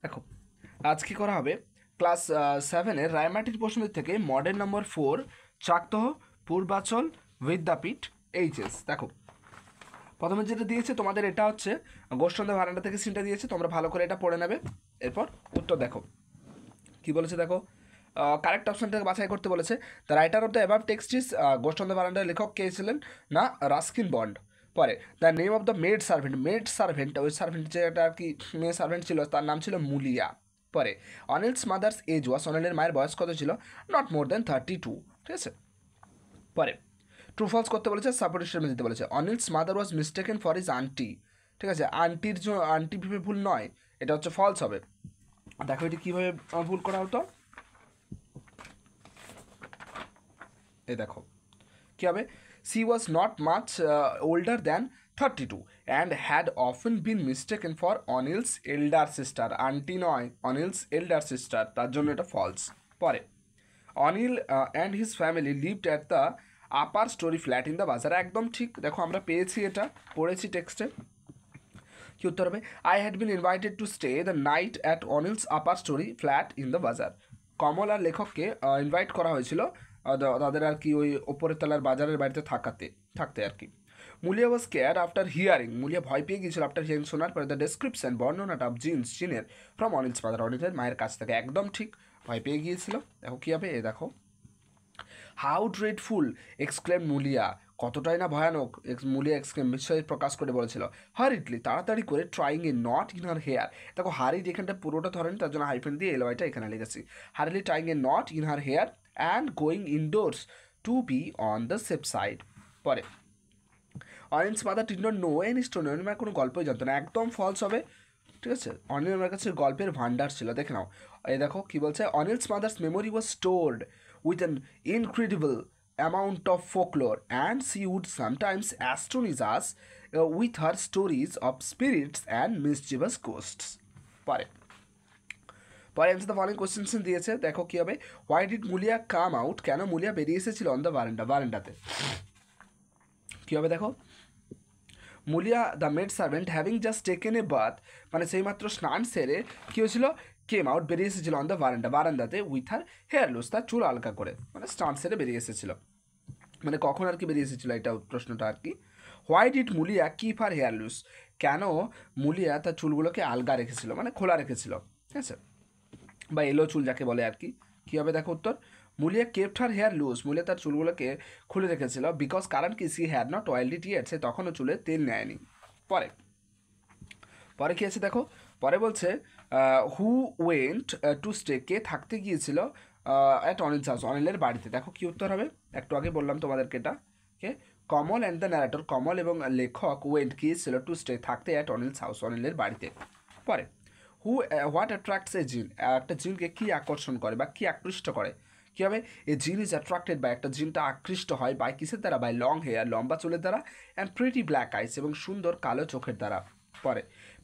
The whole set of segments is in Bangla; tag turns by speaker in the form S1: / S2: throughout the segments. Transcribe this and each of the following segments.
S1: দেখো আজ কি করা হবে, ক্লাস 7-এর রায়মাটির প্রশ্ন থেকে মডেল নম্বর 4 চাকদহ পূর্বাচল বিদ্যাপীঠ এইচএস। দেখো প্রথমে যেটা দিয়েছে তোমাদের এটা হচ্ছে গোষ্ঠন্দ ভারান্ডা থেকে সিনটা দিয়েছে, তোমরা ভালো করে এটা পড়ে নেবে। এরপর উত্তর দেখো কি বলেছে, দেখো কারেক্ট অপশনটাকে বাছাই করতে বলেছে। The writer of the above text is গোষ্ঠন্দ ভারান্ডার লেখক কে ছিলেন না রাস্কিন বন্ড। পরে the name of the maid servant ওই সার্ভেন্ট যেটা আর কি মেয়ে সার্ভেন্ট ছিল তার নাম ছিল মুলিয়া। পরে অনিলস মাদার্স এজ ওয়াস, অনিলের মায়ের বয়স কত ছিল, নট মোর দেন 32, ঠিক আছে। পরে ট্রু ফলস করতে বলেছে, সাপোর্টেশন দিতে বলেছে। Anil's mother was mistaken for is aunty, ঠিক আছে, আন্টির জন্য আন্টি ভেবে ভুল নয়, এটা হচ্ছে ফলস হবে। দেখো এটি কীভাবে ভুল করা হতো, এই দেখো কী হবে, she was not much older than 32 and had often been mistaken for Anil's elder sister, aunty নয় অনিলস এল্ডার সিস্টার, তার জন্য এটা ফলস। পরে Anil and his family lived at the upper storey flat in the bazaar, একদম ঠিক। দেখো আমরা পেয়েছি, এটা পড়েছি টেক্সটে। কি উত্তর হবে, I had been invited to stay the night at Anil's upper storey flat in the bazaar. Kamal আর লেখককে ইনভাইট করা হয়েছিল তাদের আর কি ওই ওপরের তলার বাজারের বাড়িতে থাকতে আর কি। মুলিয়া ওয়াজ কেয়ার আফটার হিয়ারিং, মুলিয়া ভয় পেয়ে গিয়েছিল আফটার হিয়ারিং, শোনার পরে দ্য ডেসক্রিপশন বর্ণনাটা অফ জিনের ফ্রম অনিলস ফাদার, অনিলের মায়ের কাছ থেকে, একদম ঠিক, ভয় পেয়ে গিয়েছিল। দেখো কী হবে, এ দেখো হাউ ড্রেডফুল এক্সক্লেম মুলিয়া, কতটাই না ভয়ানক মুলিয়া এক্সক্লেম বিস্ময় প্রকাশ করে বলেছিল। হারিডলি তাড়াতাড়ি করে trying a knot in her hair, দেখো হারিড এখানটা পুরোটা ধরেন তার জন্য হাইফেন দিয়ে এলওয়াইটা এখানে লিখেছি। Hurriedly trying a knot in her hair and going indoors to be on the safe side. পরে orange mother did not know any story, অনিমার কোনো গল্পই জানতো না, একদম ফলস হবে, ঠিক আছে। অনিলের কাছে গল্পের ভান্ডার ছিল, দেখে নাও। এই দেখো কি বলছে, Anil's mother's memory was stored with an incredible amount of folklore and she would sometimes astonish us with her stories of spirits and mischievous ghosts. পরে অ্যান্সার দ্য ফলোইং কোশ্চেন্স দিয়েছে, দেখো কী হবে, why did Mulia come out, কেন মুলিয়া বেরিয়ে এসেছিল অন দ্য বারান্ডাতে। কী হবে দেখো, Mulia the maid servant having just taken a bath, মানে সেইমাত্র স্নান সেরে কী হয়েছিল, কেম আউট বেরিয়ে এসেছিল অন দ্য বারান্দাতে উইথ হার হেয়ার লুজ, তার চুল আলকা করে, মানে স্নান সেরে বেরিয়ে এসেছিল, মানে কখন আর কি বেরিয়ে এসেছিলো এটা প্রশ্নটা আর কি। Why did Mulia keep her hair loose, কেন মুলিয়া তার চুলগুলোকে আলগা রেখেছিল, মানে খোলা রেখেছিল, ঠিক আছে, বা এলো চুল যাকে বলে আর কি। কী হবে দেখো উত্তর, Mulia kept her hair loose, Mulia তার চুলগুলোকে খুলে রেখেছিল বিকজ কারণ কি she had not oil it yet, সে তখনও চুলে তেল নেয়নি। পরে কী আছে দেখো, পরে বলছে হু ওয়েন্ট টু স্টে, কে থাকতে গিয়েছিল অ্যাট অনিলস হাউস, অনিলের বাড়িতে। দেখো কি উত্তর হবে, একটু আগে বললাম তোমাদেরকে এটা, কে কমল অ্যান্ড দ্য ন্যারেটর, কমল এবং লেখক ওয়েন্ট গিয়েছিল টু স্টে থাকতে অ্যাট অনিলস হাউস, অনিলের বাড়িতে। পরে হোয়াট অ্যাট্রাক্টস এ জিন, একটা জিনকে কী আকর্ষণ করে বা কী আকৃষ্ট করে, কী হবে, এ জিন ইজ অ্যাট্রাক্টেড বাই, একটা জিনটা আকৃষ্ট হয় বাই কিসের দ্বারা, বাই লং হেয়ার, লম্বা চুলের দ্বারা, অ্যান্ড প্রিটি ব্ল্যাক আইস, এবং সুন্দর কালো চোখের দ্বারা।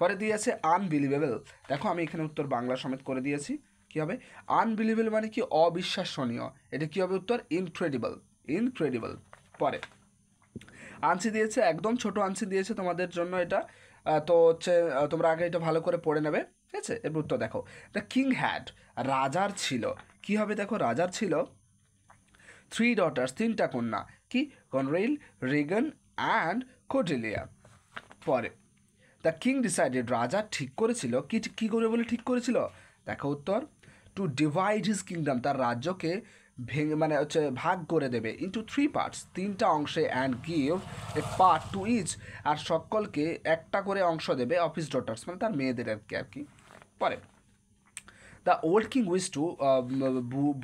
S1: পরে দিয়েছে আনবিলিভেবল, দেখো আমি এখানে উত্তর বাংলা সমেত করে দিয়েছি। কী হবে, আনবিলিভেবল মানে কি অবিশ্বাসনীয়, এটা কী হবে উত্তর, ইনক্রেডিবল। পরে আনসি দিয়েছে, একদম ছোট আনসি দিয়েছে তোমাদের জন্য এটা, তো হচ্ছে তোমরা আগে এটা ভালো করে পড়ে নেবে, ঠিক আছে। এর উত্তর দেখো, দ্য কিং হ্যাড, রাজার ছিল, কি হবে দেখো, রাজার ছিল 3 ডটার্স, 3টা কন্যা, কি কনরেইল, রেগান অ্যান্ড কোর্ডেলিয়া। পরে দ্য কিং ডিসাইডেড, রাজা ঠিক করেছিল, কী করে বলে ঠিক করেছিল, দেখো উত্তর, টু ডিভাইড হিজ কিংডম, তার রাজ্যকে ভেঙে মানে হচ্ছে ভাগ করে দেবে ইন্টু 3 পার্টস, 3টা অংশে, and give a part to each, আর সকলকে একটা করে অংশ দেবে অফ হিজ ডটার্স, মানে তার মেয়েদের আর কি। পরে the old king wish to,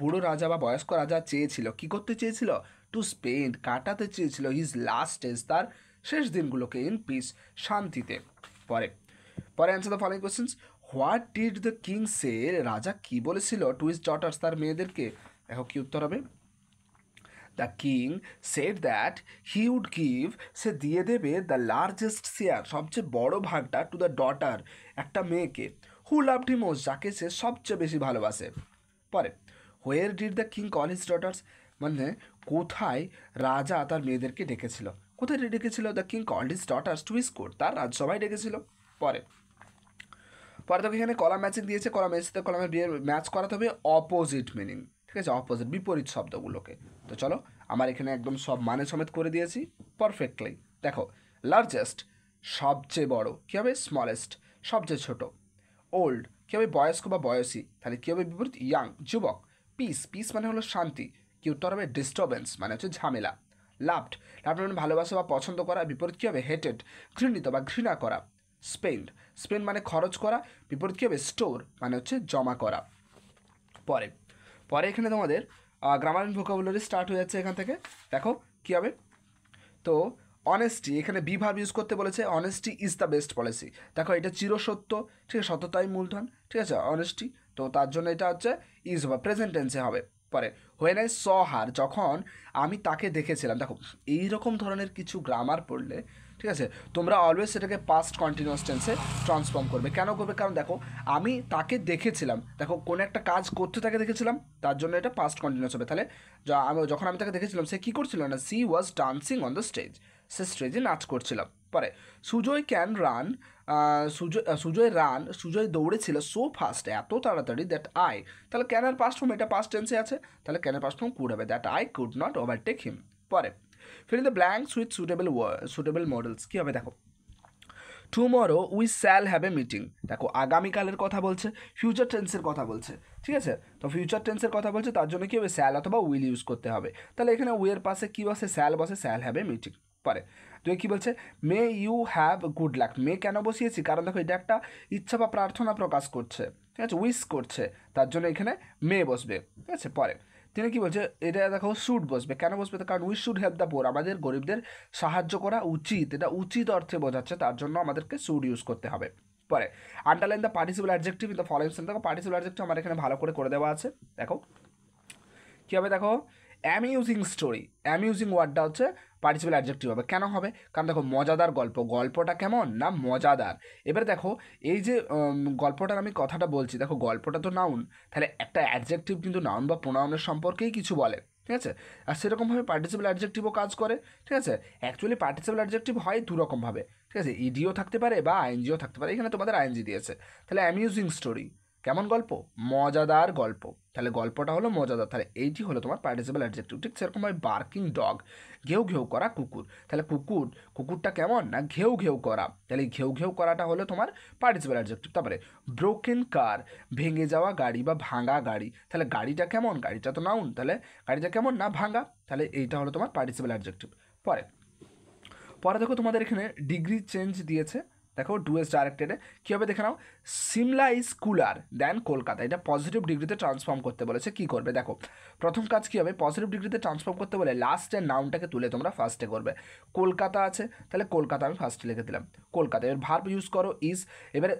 S1: বুড়ো রাজা বা বয়স্ক রাজা চেয়েছিল, কী করতে চেয়েছিল, টু স্পেন্ড, কাটাতে চেয়েছিল হিজ লাস্ট ডেজ, তার শেষ দিনগুলোকে ইন পিস, শান্তিতে। পরে answer the following questions, what did the king say, রাজা কি বলেছিল টু হিজ ডটার্স, তার মেয়েদেরকে, দেখো কি উত্তর হবে, the king said that he would give, সে দিয়ে দেবে দ্য লার্জেস্ট শেয়ার, সবচেয়ে বড় ভাগটা, টু দ্য ডটার, একটা মেয়েকে, হু লাভড হিম মোস্ট, যাকে সে সবচেয়ে বেশি ভালোবাসে। পরে where did the king call his daughters, মানে কোথায় রাজা তার মেয়েদেরকে ডেকেছিল, কোথায় ডেকেছিল, the king called his daughters to his court, তার রাজসভায় ডেকেছিল। পরে পরে দেখো এখানে কলাম ম্যাচিং দিয়েছে, কলাম এর সাথে কলামের ম্যাচ করাতে হবে অপোজিট মিনিং, ঠিক আছে, অপোজিট বিপরীত শব্দগুলোকে। তো চলো আমার এখানে একদম সব মানে সমেত করে দিয়েছি পারফেক্টলি। দেখো লার্জেস্ট সবচেয়ে বড়, কী হবে স্মলেস্ট সবচেয়ে ছোট। ওল্ড কী হবে বয়স্ক বা বয়সী, তাহলে কী হবে বিপরীত ইয়াং যুবক। পিস পিস মানে হলো শান্তি, কি উত্তর হবে ডিস্টারবেন্স মানে হচ্ছে ঝামেলা। লাভড লাভড মানে ভালোবাসা বা পছন্দ করা, বিপরীত কী হবে হেটেড ঘৃণিত বা ঘৃণা করা। স্পেন্ড স্পেন্ড মানে খরচ করা, বিপরীত কী হবে স্টোর মানে হচ্ছে জমা করা। পরে পরে এখানে তোমাদের গ্রামার অ্যান্ড ভোকাবুলারি স্টার্ট হয়ে যাচ্ছে এখান থেকে। দেখো কী হবে, তো অনেস্টি এখানে বি ভার্ব ইউজ করতে বলেছে, honesty is the best policy. দেখো এটা চিরসত্য, ঠিক আছে, সততাই মূলধন, ঠিক আছে, অনেস্টি, তো তার জন্য এটা হচ্ছে ইজ বা প্রেজেন্ট টেন্সে হবে। পরে হোয়েন আই স হার যখন আমি তাকে দেখেছিলাম। দেখো এইরকম ধরনের কিছু গ্রামার পড়লে, ঠিক আছে, তোমরা অলওয়েজ সেটাকে পাস্ট কন্টিনিউয়াস টেন্সে ট্রান্সফর্ম করবে। কেন করবে, কারণ দেখো আমি তাকে দেখেছিলাম, দেখো কোনো একটা কাজ করতে তাকে দেখেছিলাম, তার জন্য এটা পাস্ট কন্টিনিউয়াস হবে। তাহলে যখন আমি তাকে দেখেছিলাম সে কী করছিল না, she was dancing on the stage, সে স্টেজে নাচ করছিলাম। পরে সুজয় ক্যান রান, সুজয় দৌড়েছিল সো ফাস্ট এত তাড়াতাড়ি দ্যাট আই, তাহলে ক্যানের পাস্ট ফর্ম, এটা পাস্ট টেন্সে আছে, তাহলে ক্যানের পাস্ট ফর্ম কুড হবে that I could not overtake him. পরে fill in the blanks with suitable modals, কী হবে দেখো tomorrow we shall have a meeting. দেখো আগামীকালের কথা বলছে, ফিউচার টেন্সের কথা বলছে, ঠিক আছে, তো ফিউচার টেন্সের কথা বলছে, তার জন্য কী হবে শ্যাল অথবা উইল ইউজ করতে হবে। তাহলে এখানে উইয়ের পাশে কী বসে শ্যাল বসে, শ্যাল হ্যাভ এ মিটিং। পরে তুই কী বলছে may you have good luck, may কেন বসিয়েছি, কারণ দেখো এটা একটা ইচ্ছা বা প্রার্থনা প্রকাশ করছে, ঠিক আছে, উইশ করছে, তার জন্য এখানে মে বসবে, ঠিক আছে। পরে তিনি কি বলছে, এটা দেখো শুড বসবে, কেন বসবে, কারণ we should help the poor, আমাদের গরিবদের সাহায্য করা উচিত, এটা উচিত অর্থে বোঝাচ্ছে, তার জন্য আমাদেরকে শুড ইউজ করতে হবে। পরে underline the participle adjective in the following sentence, দেখো পার্টিসিপল অ্যাডজেক্টিভ আমার এখানে ভালো করে দেওয়া আছে। দেখো কী হবে, দেখো অ্যামিউজিং স্টোরি, অ্যামিউজিং ওয়ার্ডটা হচ্ছে পার্টিসিপল অ্যাডজেক্টিভ হবে, কেন হবে, কারণ দেখো মজাদার গল্প, গল্পটা কেমন না মজাদার। এবারে দেখো এই যে গল্পটার আমি কথাটা বলছি, দেখো গল্পটা তো নাউন, তাহলে একটা অ্যাডজেক্টিভ কিন্তু নাউন বা প্রোনাউনের সম্পর্কেই কিছু বলে, ঠিক আছে, আর সেরকমভাবে পার্টিসিপল অ্যাডজেক্টিভও কাজ করে, ঠিক আছে। অ্যাকচুয়ালি পার্টিসিপল অ্যাডজেক্টিভ হয় দুরকমভাবে, ঠিক আছে, ইডিও থাকতে পারে বা আইএনজিও থাকতে পারে, এখানে তোমাদের আইএনজি দিয়েছে। তাহলে অ্যামিউজিং স্টোরি কেমন গল্প, মজাদার গল্প, তাহলে গল্পটা হলো মজাদার, তাহলে এইটি হলো তোমার পার্টিসিপল অ্যাডজেক্টিভ। ঠিক সেরকমভাবে বার্কিং ডগ ঘেউ ঘেউ করা কুকুর, তাহলে কুকুরটা কেমন না ঘেউ ঘেউ করা, তাহলে ঘেউ ঘেউ করাটা হলো তোমার পার্টিসিপল অ্যাডজেক্টিভ। তারপরে ব্রোকেন কার ভেঙে যাওয়া গাড়ি বা ভাঙা গাড়ি, তাহলে গাড়িটা কেমন, গাড়িটা তো নাউন, তাহলে গাড়িটা কেমন না ভাঙা, তাহলে এইটা হলো তোমার পার্টিসিপল অ্যাডজেক্টিভ। পরে পরে দেখো তোমাদের এখানে ডিগ্রি চেঞ্জ দিয়েছে, দেখো ডুয়েস ডাইরেক্টেডে কী হবে দেখে নাও, সিমলা ইজ কুলার দেন কলকাতা, এটা পজিটিভ ডিগ্রিতে ট্রান্সফর্ম করতে বলেছে, কী করবে দেখো প্রথম কাজ কী হবে, পজিটিভ ডিগ্রিতে ট্রান্সফর্ম করতে বলে লাস্টের নাউনটাকে তুলে তোমরা ফার্স্টে করবে। কলকাতা আছে, তাহলে কলকাতা আমি ফার্স্টে লিখে দিলাম কলকাতা, এবার ভার্ব ইউজ করো ইজ। এবারে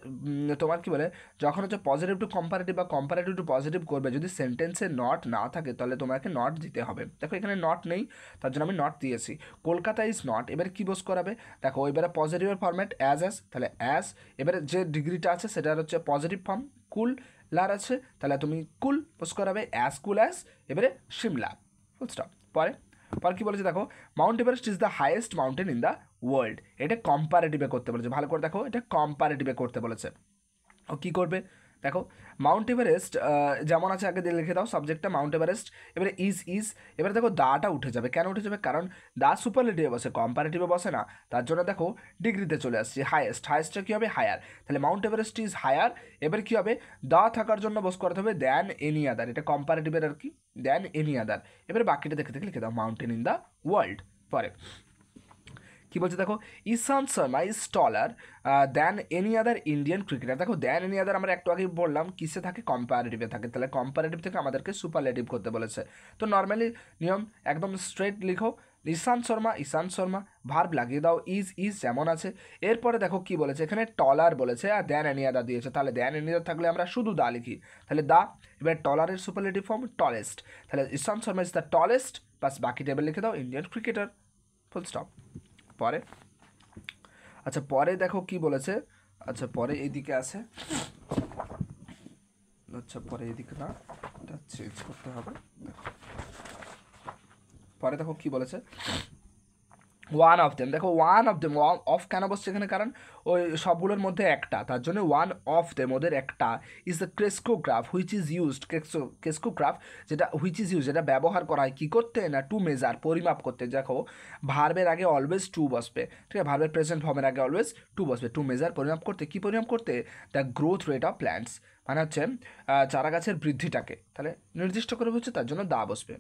S1: তোমার কী বলে যখন হচ্ছে পজিটিভ টু কম্পারেটিভ বা কম্পারেটিভ টু পজিটিভ করবে, যদি সেন্টেন্সে নট না থাকে তাহলে তোমাকে নট দিতে হবে, দেখো এখানে নট নেই, তার জন্য আমি নট দিয়েছি, কলকাতা ইজ নট, এবারে কী বোস করাবে, দেখো এবারে পজিটিভের ফর্ম্যাট অ্যাজ, তাহলে অ্যাজ, এবারে যে ডিগ্রিটা আছে সেটার হচ্ছে পজিটিভ ফর্ম কুল লার আছে, তাহলে তুমি কুল পোস্ট করাবে অ্যাজ কুল অ্যাজ, এবারে সিমলা ফুল স্টপ। পরে পরে কী বলেছে দেখো Mount Everest is the highest mountain in the world, এটা কম্পারেটিভে করতে বলেছে, ভালো করে দেখো এটা কম্পারেটিভে করতে বলেছে। ও কী করবে দেখো মাউন্ট এভারেস্ট যেমন আছে আগে দিয়ে লিখে দাও সাবজেক্টটা মাউন্ট এভারেস্ট, এবারে ইজ এবারে দেখো দাটা উঠে যাবে, কেন উঠে যাবে, কারণ দা সুপারলেটিভে বসে কম্পারেটিভে বসে না, তার জন্য দেখো ডিগ্রিতে চলে আসছে হাইয়েস্টটা কী হবে হায়ার, তাহলে মাউন্ট এভারেস্ট ইজ হায়ার, এবার কী হবে দা থাকার জন্য বস করতে হবে দ্যান এনি আদার, এটা কম্পারেটিভের আর কি দ্যান এনি আদার, এবারে বাকিটা দেখে দেখে লিখে দাও মাউন্টেন ইন দ্য ওয়ার্ল্ড। পরে কী বলছে দেখো Ishant Sharma is taller than any other Indian cricketer, দেখো দ্যান এনি আদার আমরা একটু আগে বললাম কিসে থাকে কম্পারেটিভে থাকে, তাহলে কম্পারেটিভ থেকে আমাদেরকে সুপারলেটিভ করতে বলেছে। তো নর্মালি নিয়ম একদম স্ট্রেট লিখো ইশান্ত শর্মা ভার্ব লাগিয়ে দাও ইজ যেমন আছে, এরপরে দেখো কি বলেছে এখানে টলার বলেছে আর দ্যান এনি আদার দিয়েছে, তাহলে দ্যান এনি আদার থাকলে আমরা শুধু দা লিখি, তাহলে দা, এবার টলারের সুপারলেটিভ ফর্ম টলেস্ট, তাহলে Ishant Sharma is the tallest, বাস বাকি টেবিল লিখে দাও ইন্ডিয়ান ক্রিকেটার ফুল স্টপ। পরে আচ্ছা পরে দেখো কি বলেছে, আচ্ছা পরে এইদিকে আছে, আচ্ছা পরে এইদিকে না এটা চেঞ্জ করতে হবে, পরে দেখো কি বলেছে ওয়ান অফ দেম, দেখো ওয়ান অফ দেম, অফ কেন বসছে এখানে, কারণ ওই সবগুলোর মধ্যে একটা, তার জন্য ওয়ান অফ দেম, ওদের একটা, is the crescograph which is used, crescograph যেটা হুইচ ইজ ইউজ, যেটা ব্যবহার করা হয় কী করতে না, টু মেজার, পরিমাপ করতে। দেখো ভার্বের আগে অলওয়েজ টু বসবে, ঠিক আছে, ভার্বের প্রেজেন্ট ফর্মের আগে অলওয়েজ টু বসবে, টু মেজার, পরিমাপ করতে, কী পরিমাপ করতে, the growth rate of plants, মানে হচ্ছে চারা গাছের বৃদ্ধিটাকে, তাহলে নির্দিষ্ট করে হচ্ছে তার জন্য দা বসবে।